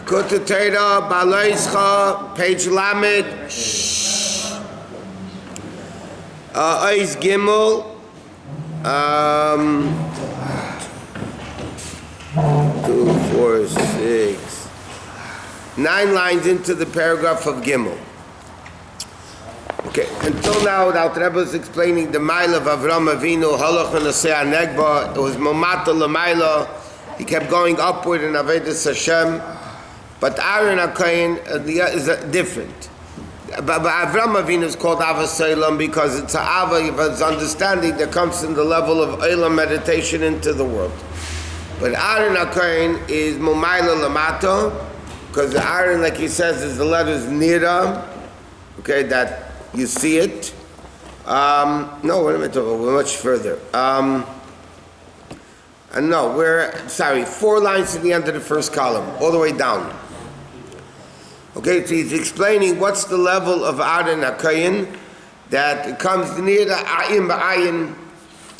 Likkutei Baloischa, page Lamed, Ois Gimel, 2, 4, 6, 9 lines into the paragraph of Gimel. Okay, until now, the Alter Rebbe was explaining the mile of Avram Avinu, Halach and Aseh Negba. It was Momata L'Maila. He kept going upward in Avedis Hashem. But Aaron HaKohen is different. But Avram Avinu is called Avas Eilam because it's an Ava, it's understanding that comes from the level of Eilam meditation into the world. But Aaron HaKohen is Momaila Lamato, because the Aaron, like he says, is the letters Nira, okay, that you see it. No, what am I talking about? We're much further. No, we're, 4 lines to the end of the first column, all the way down. Okay, so he's explaining what's the level of Aaron HaKohen, that it comes near the Ayin Ba'ayin.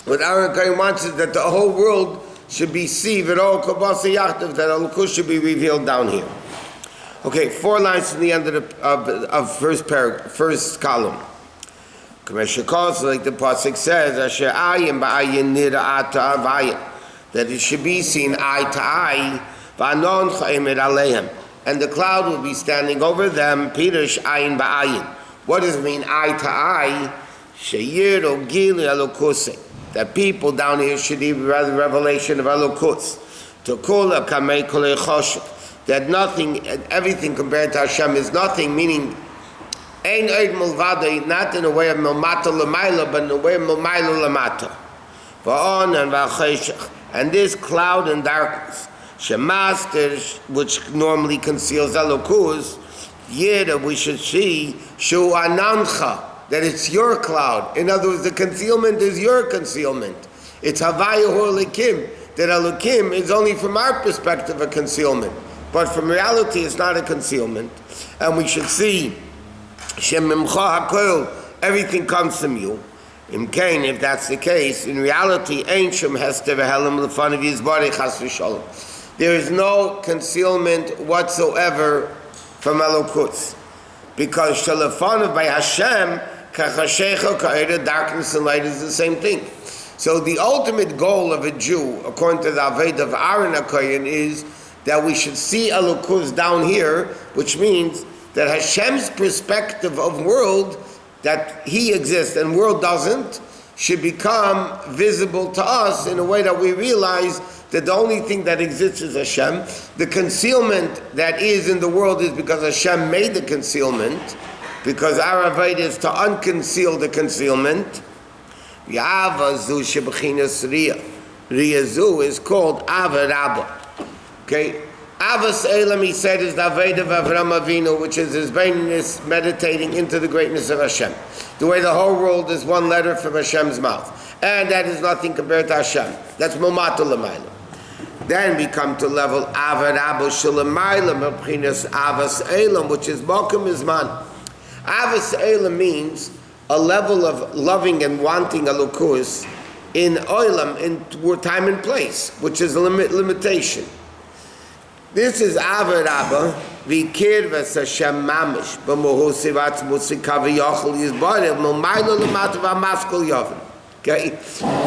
What Aaron HaKohen wants is that the whole world should be Siv, that all Kabasa Yachtav, that Elokus should be revealed down here. Okay, 4 lines to the end of first column. Like the pasuk says, Asher Ayin Ba'ayin Nira Ata Avayin, that it should be seen eye to eye, V'anon Cha'imed Aleim, and the cloud will be standing over them. Pirush Ayin Ba'ayin. What does it mean eye to eye? Sheyir Ogili Elokus, that people down here should be the revelation of Elokus. To Kula Kamei Kole Choshek, that nothing, everything compared to Hashem is nothing, meaning Ein Eid Mulvada, not in a way of Milmata L'Maila, but in a way of Milmaila L'Mata. Va'on and Va'cheshech, and this cloud and darkness, Shemaster, which normally conceals Elokus, Yeda, we should see, Shu Anancha, that it's your cloud. In other words, the concealment is your concealment. It's Havaya Hor Likim, that Elokim is only from our perspective a concealment. But from reality, it's not a concealment. And we should see, Shem Mimcha HaKol, everything comes from you. Imkain, if that's the case, in reality, Ein Shem Hester V'Helam L'Fanav Yizbarich Chas V'Sholom. There is no concealment whatsoever from Elokus. Because Shalafanav by Hashem, Kachashecha Ka'eda, darkness and light is the same thing. So the ultimate goal of a Jew, according to the Aved of Aaron HaKohen, is that we should see Elokus down here, which means that Hashem's perspective of world, that He exists and world doesn't, should become visible to us in a way that we realize that the only thing that exists is Hashem. The concealment that is in the world is because Hashem made the concealment, because our avodah is to unconceal the concealment. Ya'avazu shebechinas riyah. Riyah is called Ava Rabba. Okay? Avas Eilam, he said, is the avodah of Avram Avinu, which is his baininess meditating into the greatness of Hashem. The way the whole world is one letter from Hashem's mouth. And that is nothing compared to Hashem. That's Momata L'Mayla. Then we come to level Ava Rabba Shalamayla Mepchinas Avas Eilam, which is Mokum Izman. Avas Eilam means a level of loving and wanting Elokus in Oilam, in time and place, which is a limitation. This is Ava Rabba, Vikir Vesashem Mamish, B'mohusivatz Musikavi Yochel Yizbarev, Momayla L'Matav HaMaskol Yovin. Okay?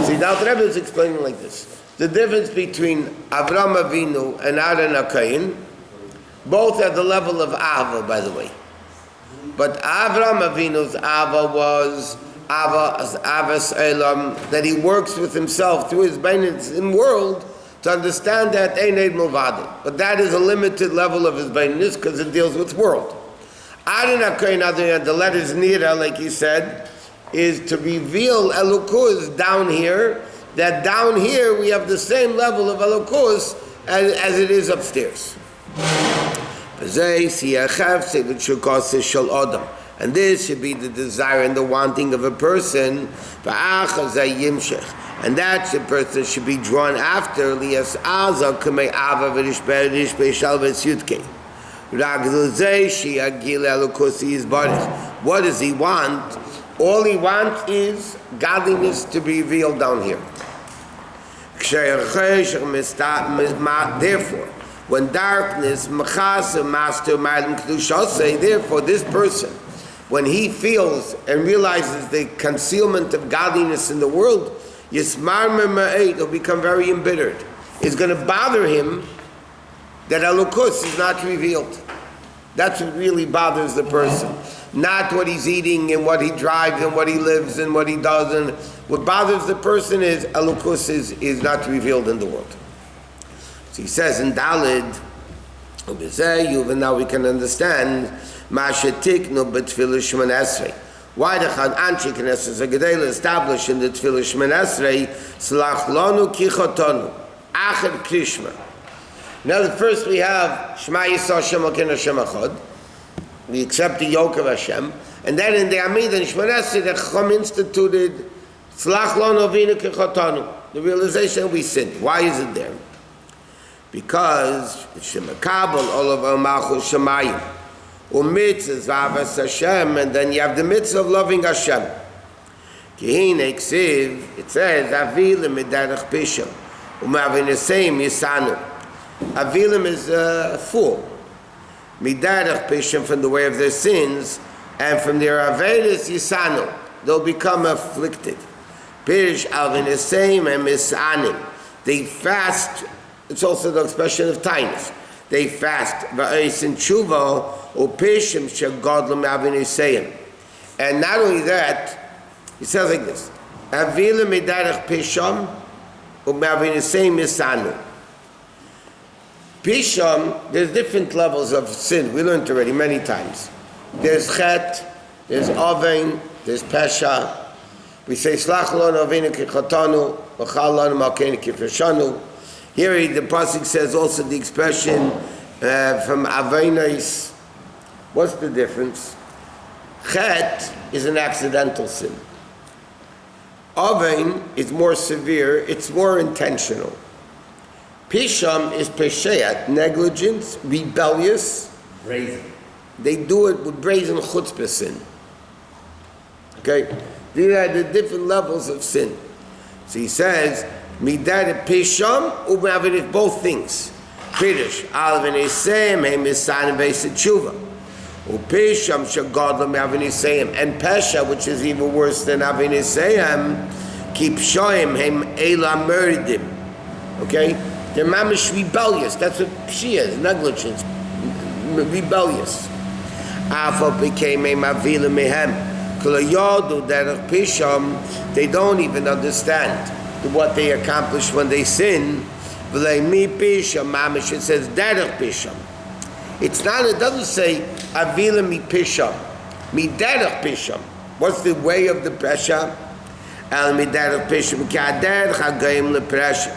See, now the Rebbe is explaining like this. The difference between Avram Avinu and Aaron HaKohen, both at the level of Ava, by the way. But Avram Avinu's Ava was Avas Eilam, that he works with himself through his beinus in world to understand that Ein Eid Mulvada. But that is a limited level of his beinus because it deals with world. Aaron HaKohen, other than the letters Nira, like he said, is to reveal Elokus down here, that down here we have the same level of Elokus as it is upstairs. And this should be the desire and the wanting of a person. And that the person should be drawn after. What does he want? All he wants is godliness to be revealed down here. Therefore, When darkness, master, therefore this person, when he feels and realizes the concealment of godliness in the world, he'll become very embittered. It's going to bother him that Elokus is not revealed. That's what really bothers the person. Not what he's eating and what he drives and what he lives and what he does. And what bothers the person is Elokus is not revealed in the world. So he says in Dalid, now we can understand why the Anshe Knesset Gedela established in the Tefillah Shemoneh Esrei, Slach Lanu Ki Chotonu, Acher Krishma. Now, first we have Shema Yisrael Hashem Elokeinu Hashem Echad. We accept the yoke of Hashem, and then in the Amidah and Shemoneh Esrei, the Chacham instituted Slach Lanu Avinu Ki Chotonu, the realization that we sinned. Why is it there? Because Shemakabel all of Malchus Shemayim, Umitzvah Zavas Hashem, and then you have the mitzvah of loving Hashem. Kihine Ksiv, it says Avilim Midarach Pisham, Umavineseim Yisanu. Avilim is a fool. Midarach Pisham, from the way of their sins, and from their Averis Yisanu, they'll become afflicted. Pirish Alvineseim and Misanim. They fast. It's also the expression of kindness. They fast. And not only that, he says like this. Pisham, there's different levels of sin. We learned already many times. There's chet, there's oven, there's pesha. We say, Slach lanu avinu ki chatanu, v'chal lanu malkeinu ki feshanu. Here the pasuk says also the expression from Aveinos. What's the difference? Chet is an accidental sin. Avein is more severe, it's more intentional. Pisham is pesheat, negligence, rebellious. Brazen. They do it with brazen chutzpah sin. Okay? These are the different levels of sin. So he says, Midat Pisham, Umavinit, both things. Pirish, Alvinisem, Hemisan, Basic Tshuva. Upisham, Shagodlam, Avinisem, and Pesha, which is even worse than Avinisem, keep showing him Ela Murdim. Okay? They're mamish rebellious. That's what she is, negligence. Rebellious. Afal became a Mavila Mehem. Kulayodu, Derech Pisham, they don't even understand what they accomplish when they sin. It says derech pisham. It's not. It doesn't say avila mi pisham, mi derech pisham. What's the way of the pesha? Al mi derech pisham kaderech hagayim lepresha.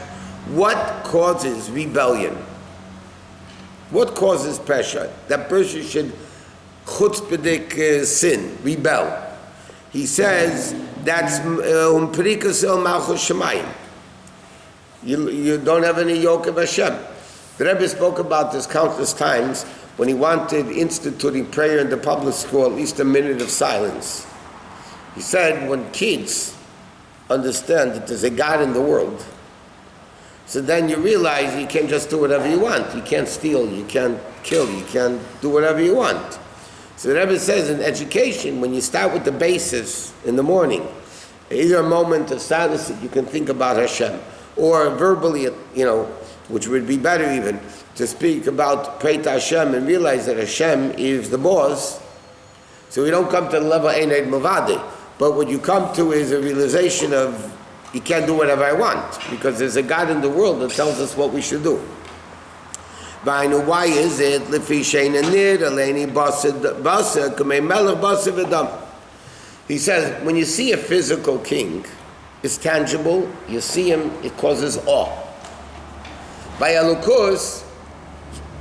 What causes rebellion? What causes pesha? That person should chutzpahdik sin, rebel. He says that's umprikas el malchus shemayim. You don't have any yoke of Hashem. The Rebbe spoke about this countless times when he wanted instituting prayer in the public school, at least a minute of silence. He said when kids understand that there's a God in the world, so then you realize you can't just do whatever you want. You can't steal, you can't kill, you can't do whatever you want. So the Rebbe says in education, when you start with the basis in the morning, either a moment of silence that you can think about Hashem, or verbally, which would be better even, to speak about pray to Hashem and realize that Hashem is the boss. So we don't come to the level Eined Mavadi, but what you come to is a realization of you can't do whatever I want, because there's a God in the world that tells us what we should do. Why is it? He says, when you see a physical king, it's tangible, you see him, it causes awe. By Elokus,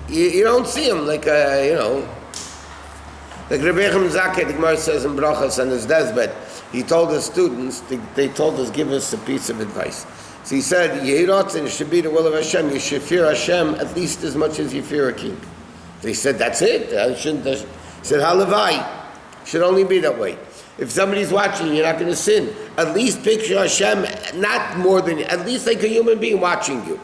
you don't see him like like Rabbi Zakeh, the Gemara says in Brachas on his deathbed, he told his students, they told us, give us a piece of advice. So he said, Yehiratzin should be the will of Hashem, you should fear Hashem at least as much as you fear a king. They said, that's it? He said, Halavai, should only be that way. If somebody's watching, you're not going to sin. At least picture Hashem, not more than, at least like a human being watching you.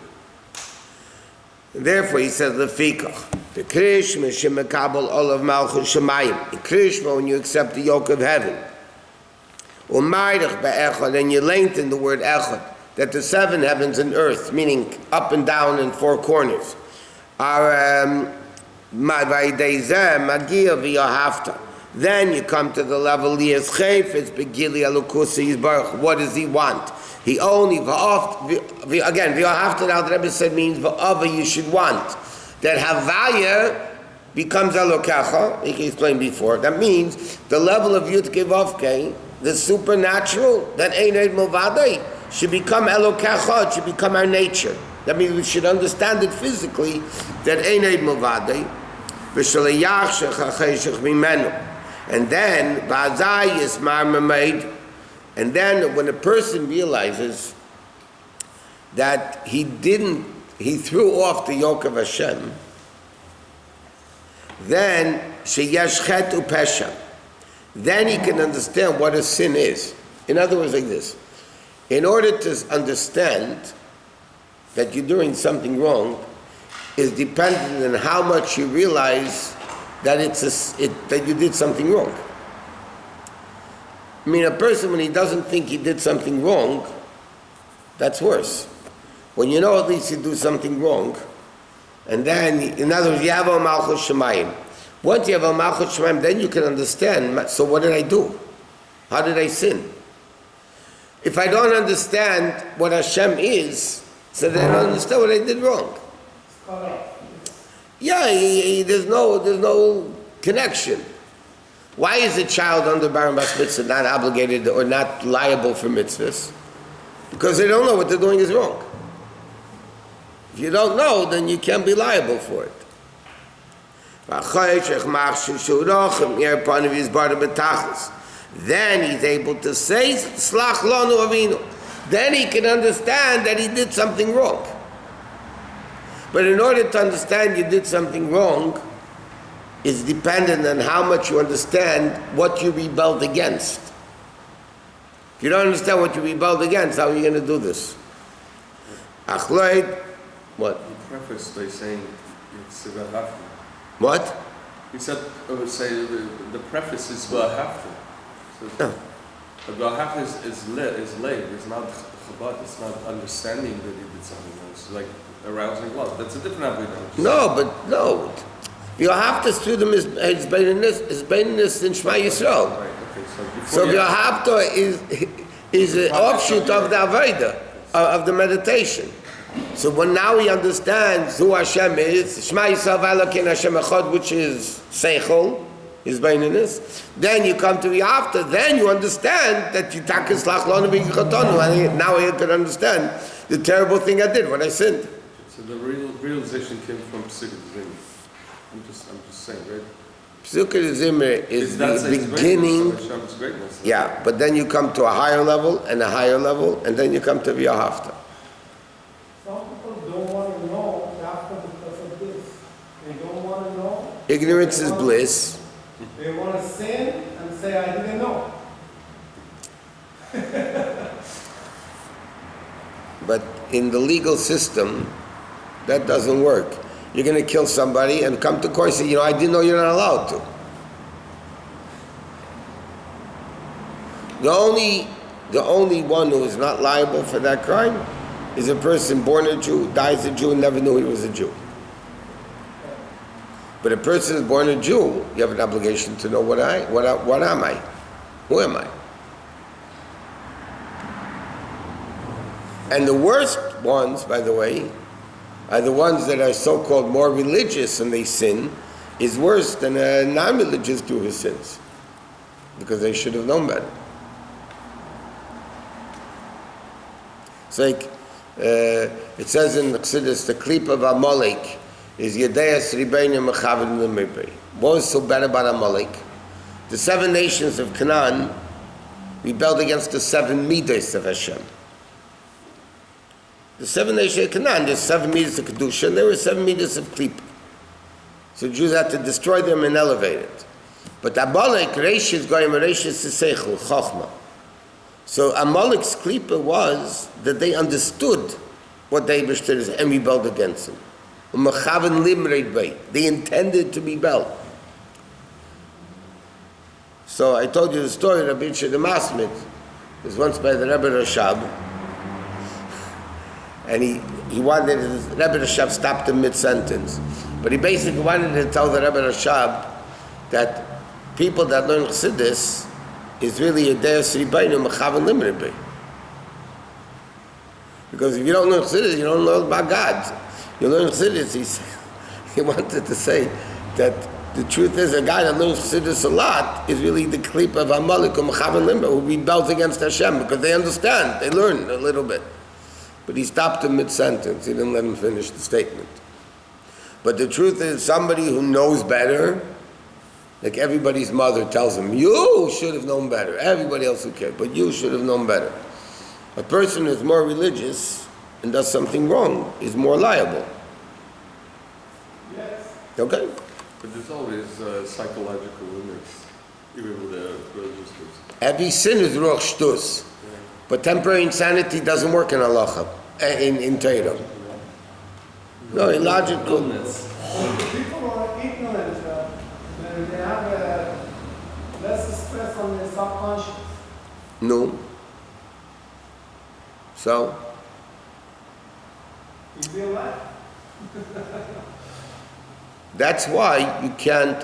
Therefore, he says, Lefikach. The Krishma Shemekabel Olav Malchus Shemayim. The Krishma, when you accept the yoke of heaven. Umayrich Be'echad, and you lengthen the word Echad, that the 7 heavens and earth, meaning up and down in 4 corners, are then you come to the level Lias Chayfetz Begili Alukusa Yisbarach. What does he want? He only again V'ahavta, now the Rebbe said, means V'ava, you should want. That Havaya becomes Elokecha, he explained before. That means the level of Yud Kevavke, the supernatural, that Eined Movadai, should become Elokecha, it should become our nature. That means we should understand it physically, that Eined Movadai, V'shalayach Shechacheshech Mimenu. And then, Ba'azai Yismar Mamaid, and then when a person realizes that he threw off the yoke of Hashem, then Sheyesh Chet Upesha, then he can understand what a sin is. In other words, like this: in order to understand that you're doing something wrong, is dependent on how much you realize that that you did something wrong. I mean, a person, when he doesn't think he did something wrong, that's worse. When you know at least you do something wrong, and then, in other words, you have a Malchus Shemayim. Once you have a Malchus Shemayim, then you can understand, so what did I do? How did I sin? If I don't understand what Hashem is, so then I don't understand what I did wrong. Yeah, there's no connection. Why is a child under Bar Bas Mitzvah not obligated or not liable for mitzvahs? Because they don't know what they're doing is wrong. If you don't know, then you can't be liable for it. Then he's able to say, Slach lanu avinu. Then he can understand that he did something wrong. But in order to understand you did something wrong, it's dependent on how much you understand what you rebelled against. If you don't understand what you rebelled against, how are you going to do this? Achloid, what? You preface by saying it's Beha'alotcha. What? You said, I would say, the preface is Beha'alotcha. So no. The Beha'alotcha is late. It's not Chabad. It's not understanding that he did something wrong. It's like arousing love. That's a different application. No. You have to student his beingness in Shema Yisrael. Right, okay, so you have to is an offshoot of the Avodah, of the meditation. So when now he understands who Hashem is, Shema Yisrael V'Elokeinu Hashem Echad, which is Seichel, his beingness, then you come to the after, then you understand that you takis lach lanu v'yichotonu, and now you can understand the terrible thing I did when I sinned. So the realization came from Psikut Zimmer. I'm just saying, right? Psikut Zimmer is the beginning. Yeah, but then you come to a higher level, and then you come to Beha'alotcha. Some people don't want to know after because of this. They don't want to know. Ignorance is bliss. They want to sin and say, I didn't know. But in the legal system, that doesn't work. You're going to kill somebody and come to court and say, I didn't know you're not allowed to. The only one who is not liable for that crime is a person born a Jew, dies a Jew, and never knew he was a Jew. But a person is born a Jew, you have an obligation to know what am I? Who am I? And the worst ones, by the way, are the ones that are so-called more religious and they sin, is worse than a non-religious Jew who sins. Because they should have known better. It's like, it says in Chassidus, the klip of Amalek is Yedeas Ribeinu Mechavid L'Mibri. What was so bad about Amalek? The 7 nations of Canaan rebelled against the 7 midas of Hashem. The 7 nations of Canaan, there's 7 midas of Kedusha, and there were 7 midas of Klippa. So Jews had to destroy them and elevate it. But Amalek, Reishis Goyim, Reishis Seichel, Chochmah. So Amalek's Klippa was that they understood what they understood and rebelled against him. U'mechaven limreid bei. They intended to be belt. So I told you the story of Rabbi the Masmid. It was once by the Rebbe Rashab, and he wanted Rebbe Rashab stopped him mid-sentence, but he basically wanted to tell the Rebbe Rashab that people that learn Chassidus is really a deus ribaynu mechaven limrei. Because if you don't learn Chassidus, you don't know about God. You learn Chassidus. He wanted to say that the truth is a guy that learns Chassidus a lot is really the klip of Amalek or mechaven limrei, who rebels against Hashem because they understand, they learn a little bit. But he stopped him mid-sentence. He didn't let him finish the statement. But the truth is, somebody who knows better, like everybody's mother tells him, you should have known better. Everybody else who cares, but you should have known better. A person who's more religious and does something wrong is more liable. Yes. Okay? But there's always psychological limits, even with the religious groups. Every sin is ruach shtus. But temporary insanity doesn't work in halacha, in Torah. No, illogical. People are ignorant, they have less stress on their subconscious. No. So? In real life. That's why you can't,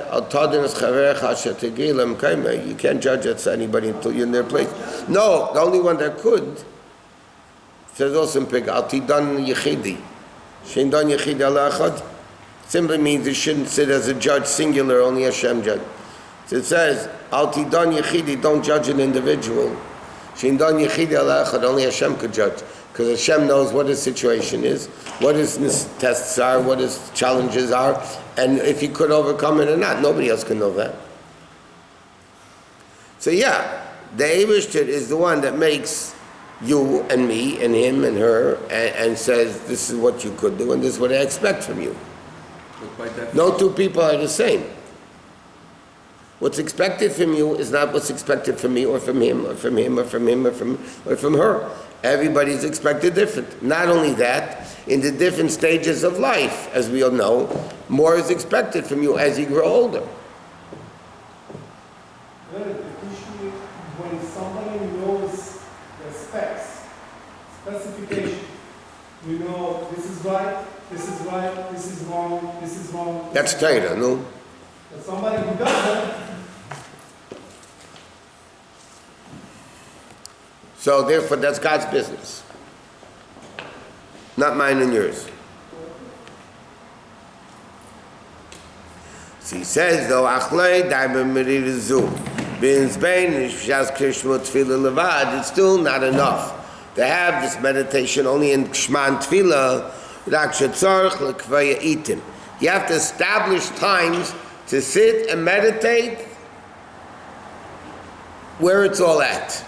you can't judge anybody until you're in their place. No, the only one that could, says also in Pig, Altidan Yechidi. Shindan Yechidi ala echad. Simply means you shouldn't sit as a judge singular, only Hashem judge. So it says, Altidan Yechidi, don't judge an individual. Shindan Yechidi ala echad, only Hashem could judge. Because Hashem knows what his situation is, what his tests are, what his challenges are, and if he could overcome it or not. Nobody else can know that. So yeah, the Eibishter is the one that makes you and me and him and her and says, this is what you could do and this is what I expect from you. No two people are the same. What's expected from you is not what's expected from me or from him or from him or from him or from her. Everybody's expected different. Not only that, in the different stages of life, as we all know, more is expected from you as you grow older. Well, usually when somebody knows the specs, specification, we know this is right, this is right, this is wrong, this is wrong. That's Torah, no? But somebody who doesn't, So therefore, that's God's business, not mine and yours. So he says, though, it's still not enough to have this meditation only in Shema and Tefillah. You have to establish times to sit and meditate where it's all at.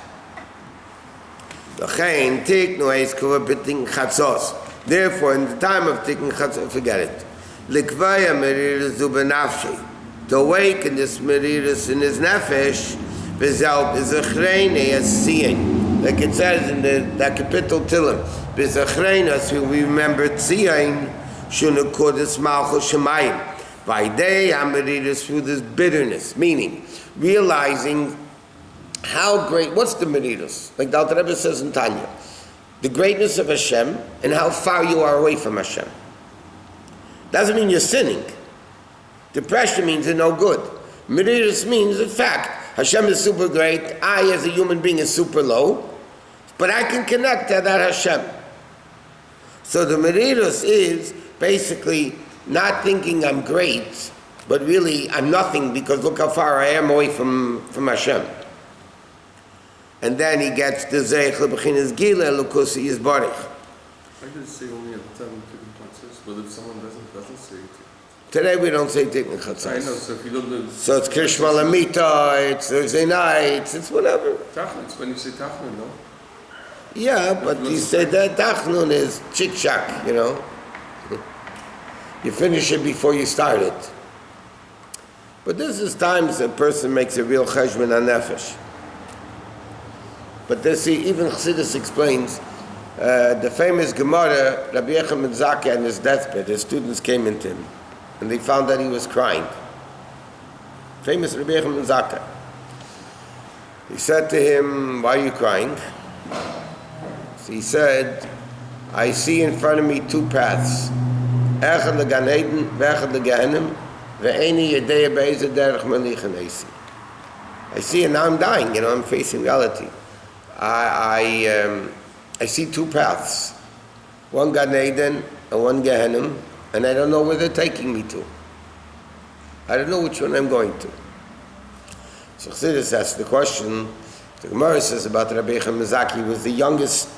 Therefore, in the time of Tikkun Chatzos, forget it. To awaken this meridas in his nefesh, like it says in that capital Tilim, we remember Tzion, Shunakodas Malchus Shemayim. By day, Ameridas through this bitterness, meaning realizing how great, what's the meridas? Like the Alter Rebbe says in Tanya, the greatness of Hashem and how far you are away from Hashem. Doesn't mean you're sinning. Depression means you're no good. Meridas means, in fact, Hashem is super great, I as a human being is super low, but I can connect to that Hashem. So the meridas is basically not thinking I'm great, but really I'm nothing because look how far I am away from Hashem. And then he gets the Zeich Lebechinas Gila Lukusi Yisbarich. I didn't say only at the time of Tikkun Chatzos, but if someone doesn't say it. Today we don't say Tikkun Chatzos. I know, so if you don't do... So it's Krishma Lamita, it's Thursday nights, it's whatever. Tachnun, it's when you say Tachnun, no? Yeah, but you say that Tachnun is chick-chack, you know. You finish it before you start it. But this is times a person makes a real cheshbon on nefesh. But see, even Chassidus explains The famous Gemara, Rabbi Yechim Zaka on his deathbed, his students came into him, and they found that he was crying. Famous Rabbi Yechim Zaka. He said to him, "Why are you crying?" So he said, "I see in front of me two paths. Echad leGan Eden, ve'echad leGehenim, ve'eni yedei be'ezeh derech melichan eisi." I see, and now I'm dying. I'm facing reality. I see two paths, one Gan Eden and one Gehenim, and I don't know where they're taking me to. I don't know which one I'm going to. So Chassidus asked the question. The Gemara says about Rabbi Yechim Mizaki was the youngest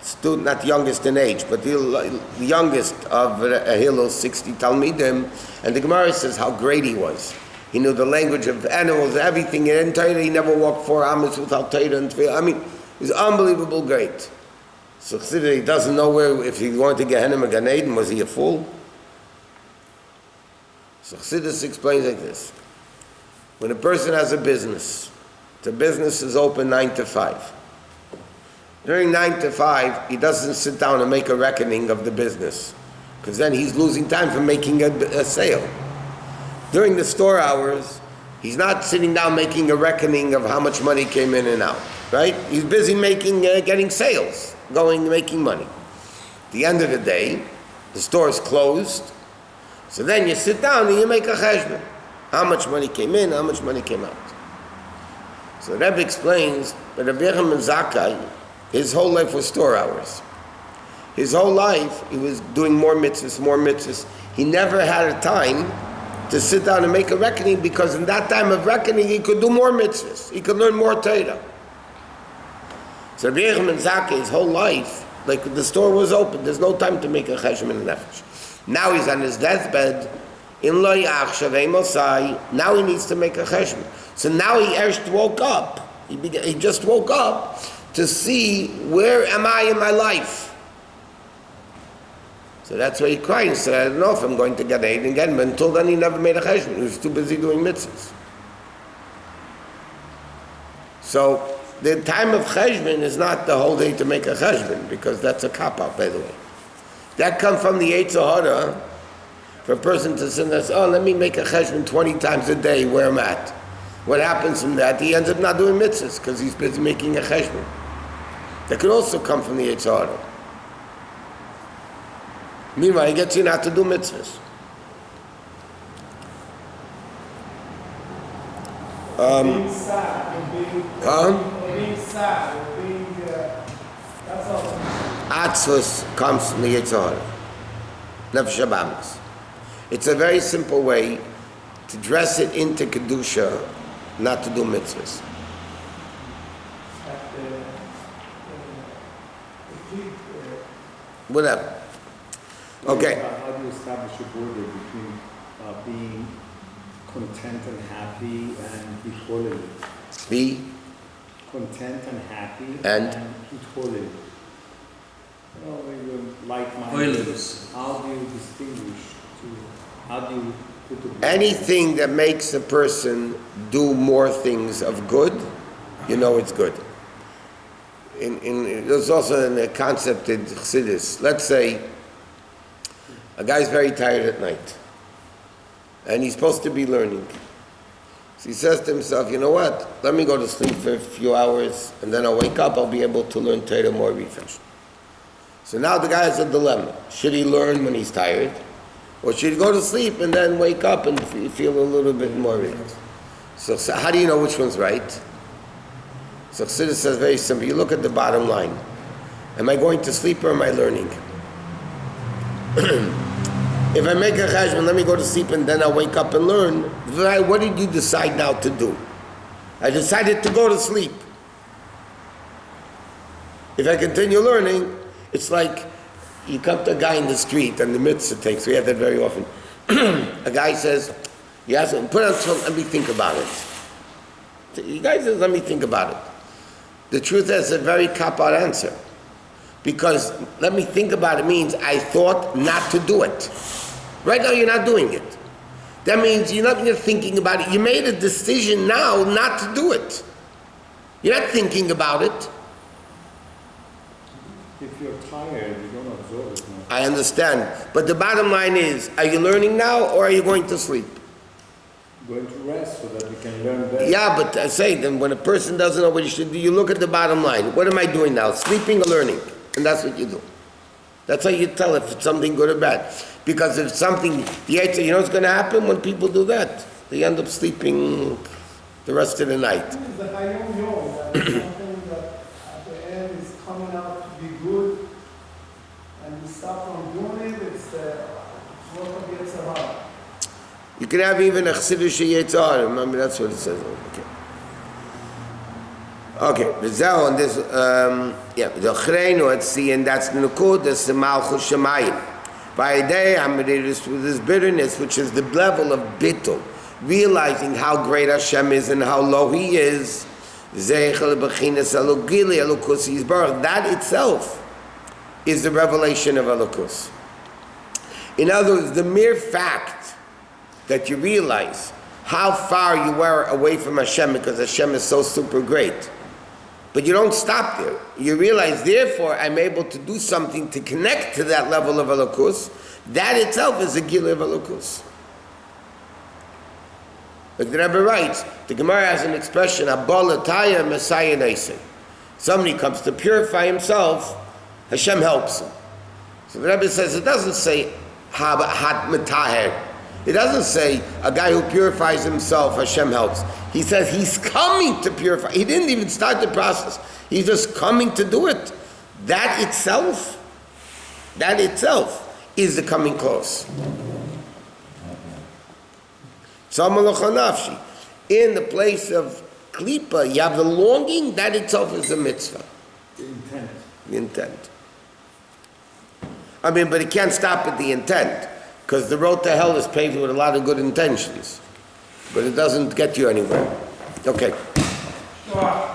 student, not youngest in age, but the youngest of Hillel's 60 Talmidim, and the Gemara says how great he was. He knew the language of animals, everything. In Torah, he never walked 4 amos without Torah and Tefillah. I mean, he was unbelievable great. So Chassidus, he doesn't know where, if he wanted to Gehenim or Gan Eden, was he a fool? So Chassidus explains like this. When a person has a business, the business is open 9 to 5. During 9 to 5, he doesn't sit down and make a reckoning of the business, because then he's losing time for making a sale. During the store hours, he's not sitting down making a reckoning of how much money came in and out, right? He's busy getting sales, making money. At the end of the day, the store is closed, so then you sit down and you make a cheshbon. How much money came in, how much money came out. So Rabbi explains that Rabbi Yechim Zakai, his whole life was store hours. His whole life, he was doing more mitzvahs. He never had a time to sit down and make a reckoning, because in that time of reckoning, he could do more mitzvahs. He could learn more Torah. So Rabbi Yechim Zakai, his whole life, like the store was open, there's no time to make a cheshbon and nefesh. Now he's on his deathbed. In lo yachshav emosai, now he needs to make a cheshbon. So now he woke up. He just woke up to see, where am I in my life? So that's why he cried and said, I don't know if I'm going to get Eden again. But until then, he never made a cheshbon. He was too busy doing mitzvahs. So the time of cheshbon is not the whole day to make a cheshbon, because that's a cop-out, by the way. That comes from the Yetzer Hara. For a person to sit and say, let me make a cheshbon 20 times a day where I'm at. What happens from that? He ends up not doing mitzvahs because he's busy making a cheshbon. That could also come from the Yetzer Hara. Meanwhile, he gets you not to do mitzvahs. Being sad, being sad, that's all. Atzvus comes from the Yetzer Hara. Nefesh Abamis. It's a very simple way to dress it into Kedusha, not to do mitzvahs. Whatever. Okay. How do you establish a border between being content and happy and equality? Be Content and happy and equality. You're like-minded. How do you distinguish? How do you put the anything that makes a person do more things of good, it's good. There's also a concept in Chassidus. Let's say a guy's very tired at night, and he's supposed to be learning. So he says to himself, you know what? Let me go to sleep for a few hours, and then I'll wake up, I'll be able to learn Torah more refreshed. So now the guy has a dilemma. Should he learn when he's tired? Or should he go to sleep and then wake up and feel a little bit more relaxed? So how do you know which one's right? So Chassidus says very simple. You look at the bottom line. Am I going to sleep or am I learning? If I make a cheshbon, let me go to sleep and then I'll wake up and learn. What did you decide now to do? I decided to go to sleep. If I continue learning, it's like you come to a guy in the street and the mitzvah takes, we have that very often. A guy says, he asks him, put on something, let me think about it. The guy says, let me think about it. The truth is a very cop-out answer. Because let me think about it means I thought not to do it. Right now you're not doing it. That means you're thinking about it. You made a decision now not to do it. You're not thinking about it. If you're tired, you don't absorb as much. I understand. But the bottom line is, are you learning now or are you going to sleep? Going to rest so that you can learn better. Yeah, but I say, then when a person doesn't know what he should do, you look at the bottom line. What am I doing now? Sleeping or learning? And that's what you do. That's how you tell if it's something good or bad. Because if something, you know what's going to happen when people do that? They end up sleeping the rest of the night. It's the Hayom Yom, that is something that at the end is coming out to be good, and you stop from doing it, it's the work of Yetzirah. You can have even a Chassidus Yetzirah. Remember, that's what it says. Okay, V'zeh on this, the Chreinu, let's see, and that's the Nukud, that's the Malchus Shemayim. By day, I'm ready with this bitterness, which is the level of bittul, realizing how great Hashem is and how low He is. That itself is the revelation of Elokus. In other words, the mere fact that you realize how far you are away from Hashem because Hashem is so super great. But you don't stop there. You realize, therefore, I'm able to do something to connect to that level of Elokus. That itself is a Gilui of Elokus. Like the Rabbi writes, the Gemara has an expression, Beha'alotcha Messiah Neisen. Somebody comes to purify himself, Hashem helps him. So the Rabbi says, it doesn't say, Hat Metaher. It doesn't say, a guy who purifies himself, Hashem helps. He says he's coming to purify. He didn't even start the process. He's just coming to do it. That itself is the coming close. In the place of klipa, you have the longing, that itself is a mitzvah. The intent. I mean, but it can't stop at the intent, because the road to hell is paved with a lot of good intentions. But it doesn't get you anywhere. Okay. Sure.